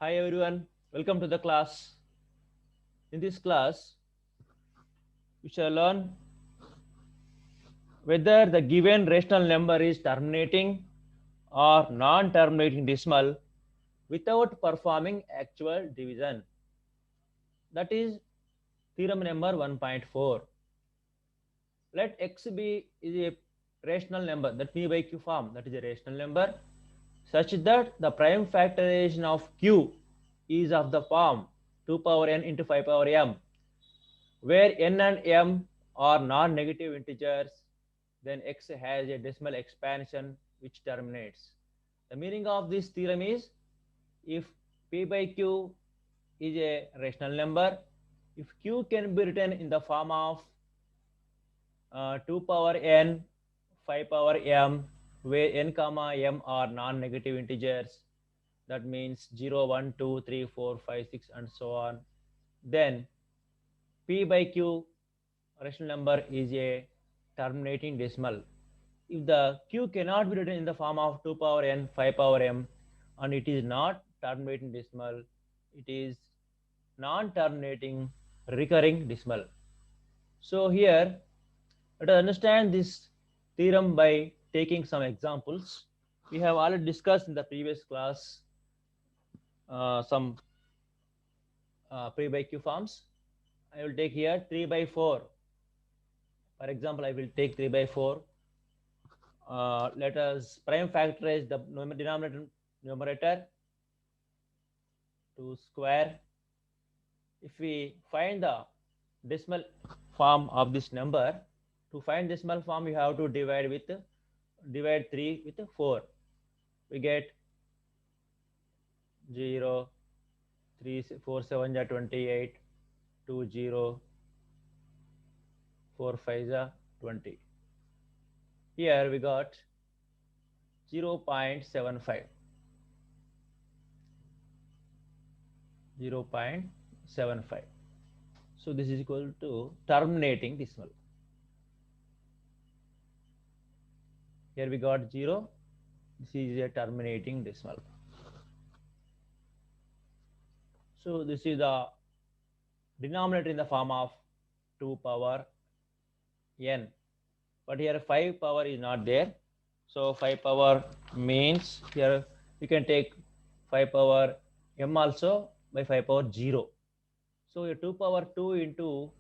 Hi everyone, welcome to the class. In this class, we shall learn whether the given rational number is terminating or non-terminating decimal without performing actual division. That is theorem number 1.4. Let x be is a rational number, that p by q form, that is a rational number, such that the prime factorization of q is of the form 2 power n into 5 power m, where n and m are non-negative integers, then x has a decimal expansion which terminates. The meaning of this theorem is, if p by q is a rational number, if q can be written in the form of 2 power n 5 power m, where n comma m are non-negative integers, that means 0 1 2 3 4 5 6 and so on, then p by q rational number is a terminating decimal. If the q cannot be written in the form of 2 power n 5 power m and it is not terminating decimal, it is non-terminating recurring decimal. So here let us understand this theorem by taking some examples. We have already discussed in the previous class some p by q forms. I will take here 3 by 4. For example, I will take 3 by 4. Let us prime factorize the numerator to square. If we find the decimal form of this number, to find decimal form you have to divide 3 with 4. We get 0 3 4 7 ja 28, 2 0 4 5 ja 20. Here we got 0.75. 0.75. So this is equal to terminating decimal. Here we got 0. This is a terminating decimal. So this is the denominator in the form of 2 power n. But here 5 power is not there. So 5 power means here we can take 5 power m also by 5 power 0. So your 2 power 2 into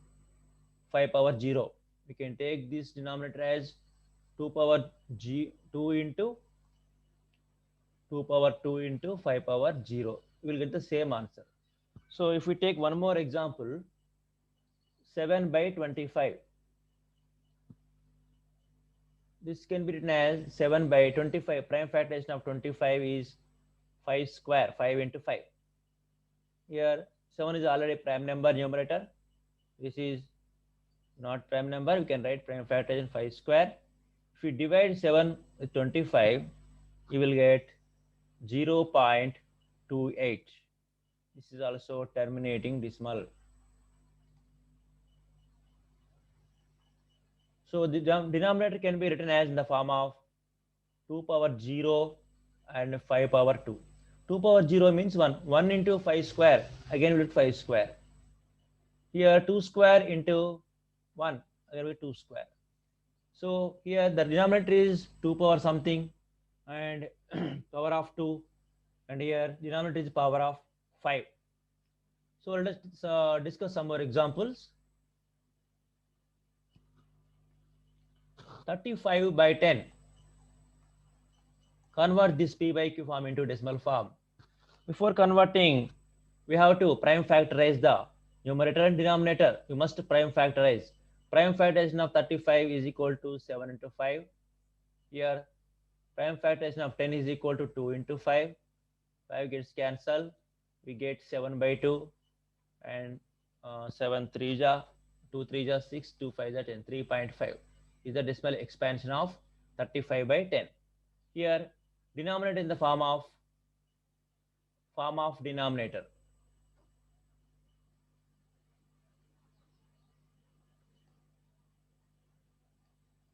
5 power 0. We can take this denominator as 2 power 2 into 5 power 0. We will get the same answer. So if we take one more example, 7 by 25. This can be written as 7 by 25. Prime factorization of 25 is 5 square, 5 into 5. Here 7 is already prime number numerator. This is not prime number. We can write prime factorization 5 square. If we divide 7 with 25, you will get 0.28. This is also terminating decimal. So the denominator can be written as in the form of 2 power 0 and 5 power 2. 2 power 0 means 1. 1 into 5 square. Again we get 5 square. Here 2 square into 1. Again we get 2 square. So here the denominator is 2 power something and power of 2. And here denominator is power of 5. So let us discuss some more examples. 35 by 10. Convert this p by q form into decimal form. Before converting, we have to prime factorize the numerator and denominator. We must prime factorize. Prime factorization of 35 is equal to 7 into 5. Here prime factorization of 10 is equal to 2 into 5. 5 gets cancelled. We get 7 by 2 and 7 3 ja 2 3 ja 6, 2 5 ja 10. 3.5 is the decimal expansion of 35 by 10. Here denominator in the form of denominator.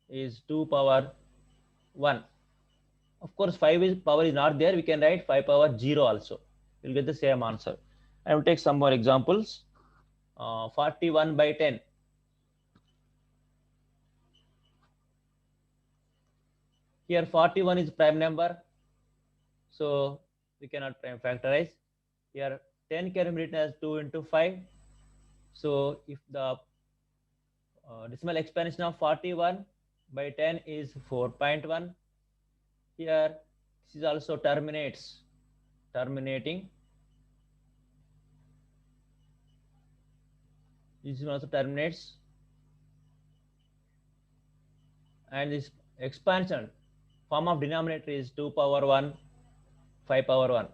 Is 2 power 1. Of course 5 is power is not there. We can write 5 power 0 also. you'll get the same answer. I will take some more examples. 41 by 10. Here 41 is prime number, so we cannot prime factorize. Here 10 can be written as 2 into 5. So if the decimal expansion of 41 by 10 is 4.1, here this is also terminating. This is also terminates, and this expansion form of denominator is 2 power 1, 5 power 1.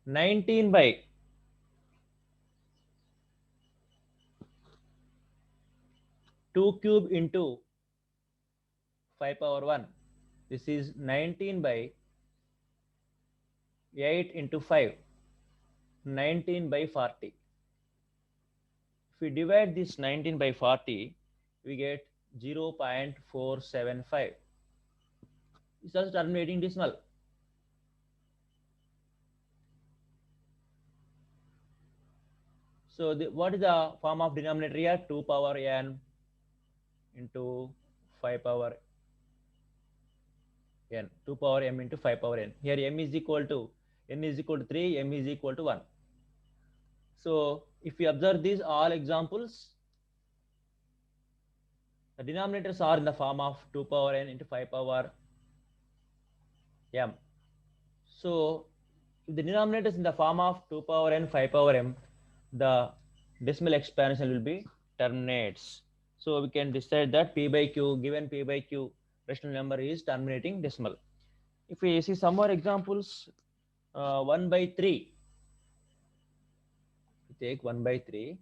$19 by 2 cube into 5 power 1. This is 19 by 8 into 5, 19 by 40. If we divide this 19 by 40, we get 0.475. It's also terminating decimal. So what is the form of denominator here? 2 power n into 5 power n. 2 power m into 5 power n. Here m is equal to, n is equal to 3, m is equal to 1. So if we observe these all examples, the denominators are in the form of 2 power n into 5 power m. So if the denominator is in the form of 2 power n, 5 power m, the decimal expansion will be terminates. So we can decide that p by q, given p by q rational number is terminating decimal. If we see some more examples, 1 by 3. We take 1 by 3.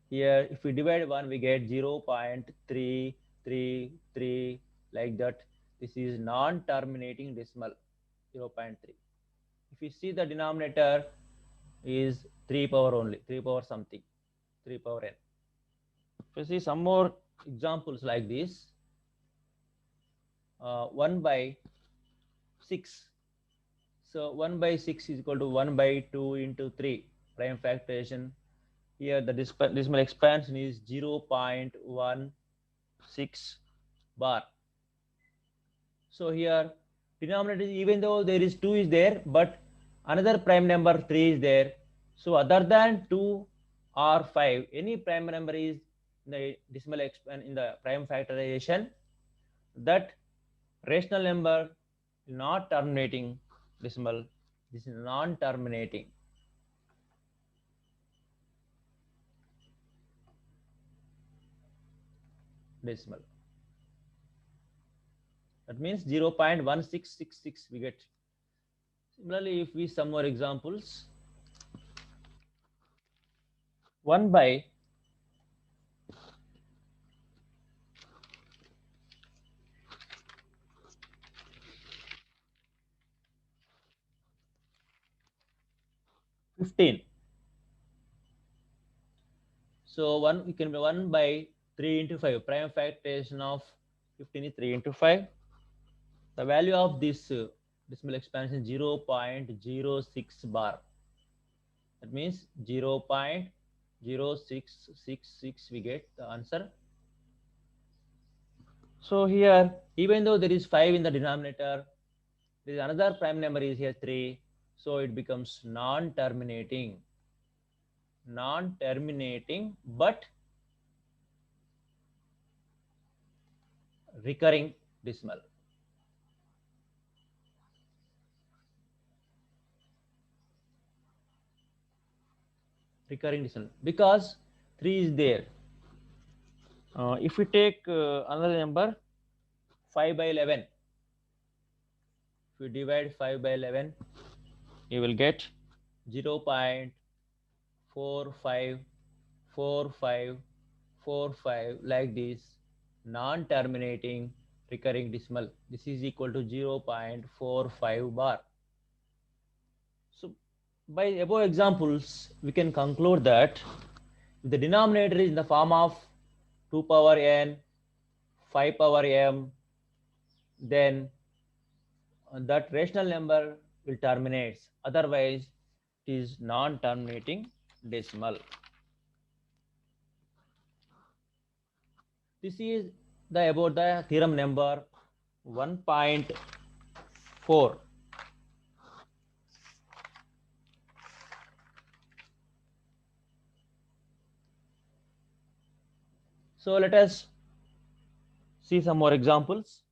Here, if we divide 1, we get 0.333, like that. This is non-terminating decimal, 0.3. If you see the denominator is 3 power only, 3 power something, 3 power n. If you see some more examples like this, 1 by 6. So 1 by 6 is equal to 1 by 2 into 3, prime factorization. Here the decimal expansion is 0.16 bar. So here denominator, even though there is 2 is there, but another prime number 3 is there. So other than 2 or 5, any prime number is in the decimal expand in the prime factorization, that rational number not terminating decimal. This is non-terminating. Decimal. That means 0.1666 we get. Similarly, if we some more examples, 1 by 15. So it can be 1 by 3 into 5. Prime factorization of 15 is 3 into 5. The value of this decimal expansion is 0.06 bar. That means 0.0666 we get the answer. So here, even though there is 5 in the denominator, there is another prime number is here 3. So it becomes non-terminating. Non-terminating but recurring decimal. Recurring decimal because 3 is there. If we take another number 5 by 11, if we divide 5 by 11, you will get 0.454545 like this, non-terminating recurring decimal. This is equal to 0.45 bar. So by above examples, we can conclude that if the denominator is in the form of 2 power n, 5 power m, then that rational number will terminate. Otherwise, it is non-terminating decimal. This is about the theorem number 1.4. So let us see some more examples.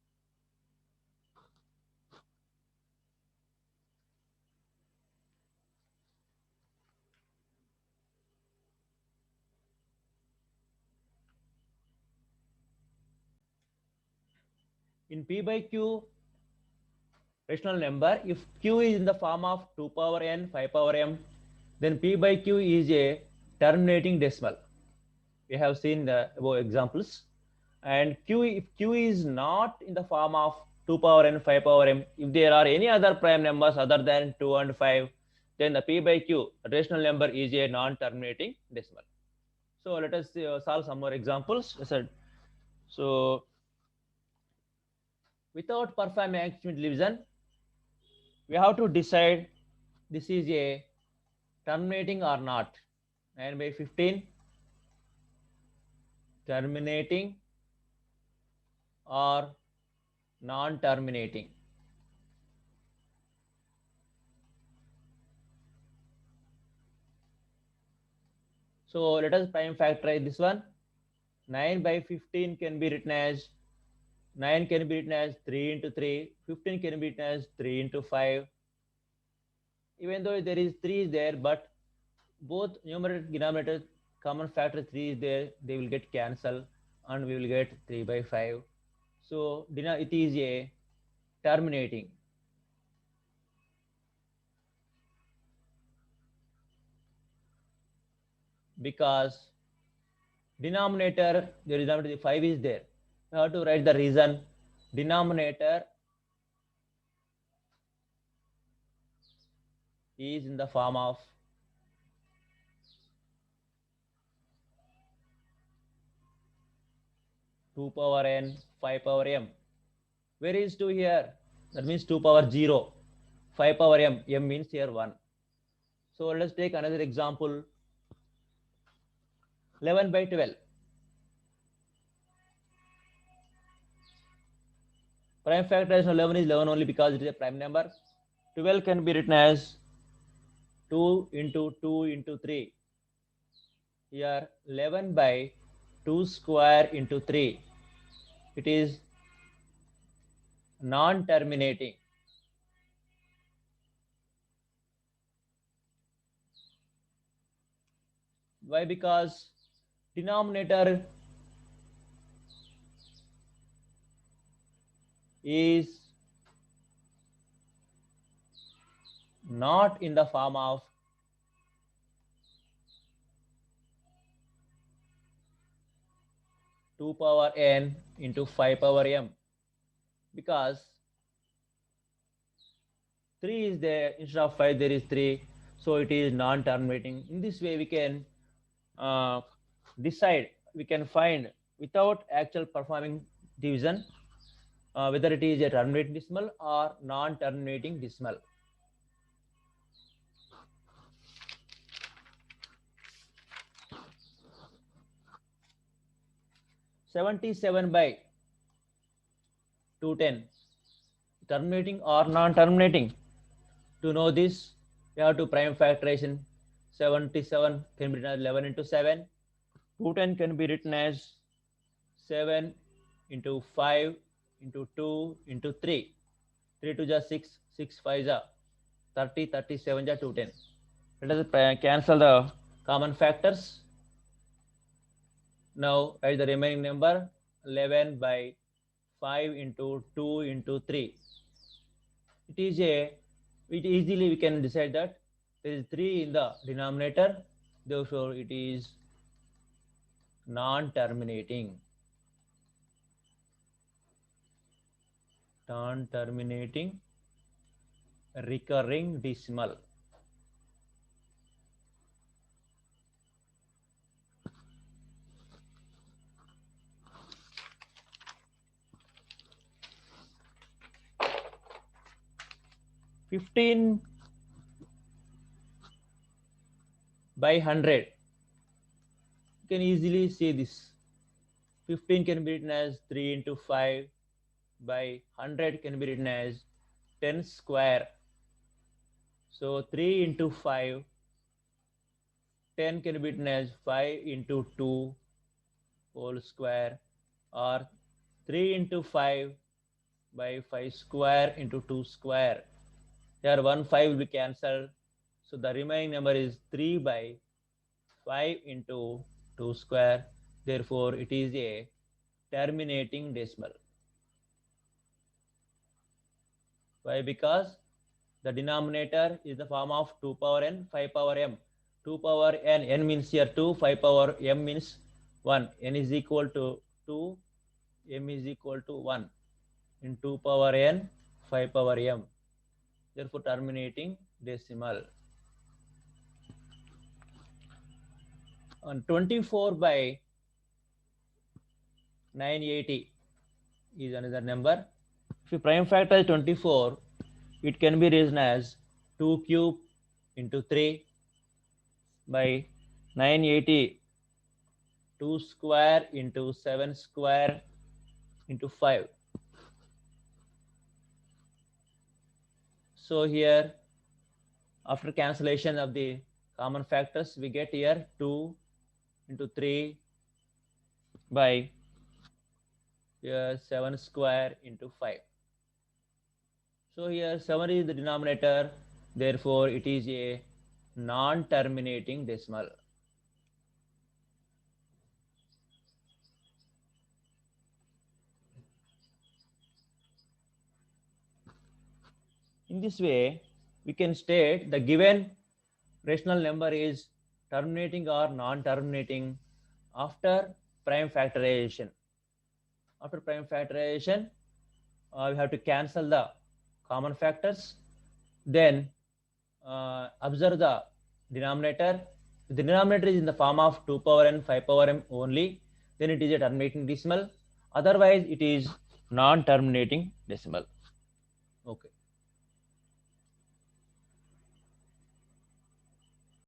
In P by Q rational number, if Q is in the form of 2 power n, 5 power m, then P by Q is a terminating decimal. We have seen the above examples. And if Q is not in the form of 2 power n, 5 power m, if there are any other prime numbers other than 2 and 5, then the P by Q rational number is a non-terminating decimal. So let us solve some more examples. So without performing action division, we have to decide this is a terminating or not. 9 by 15 terminating or non-terminating. So let us prime factorize this one. 9 by 15 can be written as 9 can be written as 3 into 3, 15 can be written as 3 into 5. Even though there is 3 there, but both numerator and denominator common factor 3 is there, they will get cancelled and we will get 3 by 5. So it is a terminating. Because denominator, the denominator 5 is there. We have to write the reason. Denominator is in the form of 2 power n, 5 power m. Where is 2 here? That means 2 power 0. 5 power m, m means here 1. So let us take another example. 11 by 12. Prime factorization of 11 is 11 only because it is a prime number. 12 can be written as 2 into 2 into 3. Here 11 by 2 square into 3. It is non-terminating. Why? Because denominator is not in the form of 2 power n into 5 power m, because 3 is there instead of 5 there is 3, so it is non-terminating. In this way we can decide, we can find without actual performing division whether it is a terminating decimal or non-terminating decimal. $77 by 210, terminating or non-terminating. To know this, we have to prime factorization. 77 can be written as 11 into 7. 210 can be written as 7 into 5 into 2 into 3. 3 to just 6, 6 5 ja 30, 37 ja 210. Let us cancel the common factors. Now write the remaining number. 11 by 5 into 2 into 3. It easily we can decide that there is 3 in the denominator, therefore it is non-terminating. Non-terminating recurring decimal. 15 by 100. You can easily see this. 15 can be written as 3 into 5 by 100 can be written as 10 square. So 3 into 5, 10 can be written as 5 into 2 whole square, or 3 into 5 by 5 square into 2 square. Here 1 5 will be cancelled. So the remaining number is 3 by 5 into 2 square. Therefore, it is a terminating decimal. Why? Because the denominator is the form of 2 power n, 5 power m. 2 power n, n means here 2, 5 power m means 1. N is equal to 2, m is equal to 1. In 2 power n, 5 power m. Therefore, terminating decimal. And 24 by 980 is another number. If you prime factor is 24, it can be written as 2 cube into 3 by 980, 2 square into 7 square into 5. So here, after cancellation of the common factors, we get here 2 into 3 by here 7 square into 5. So here 7 is the denominator, therefore it is a non-terminating decimal. In this way, we can state the given rational number is terminating or non-terminating after prime factorization. After prime factorization, we have to cancel the common factors, then observe the denominator. If the denominator is in the form of 2 power n, 5 power m only, then it is a terminating decimal. Otherwise, it is non-terminating decimal. Okay.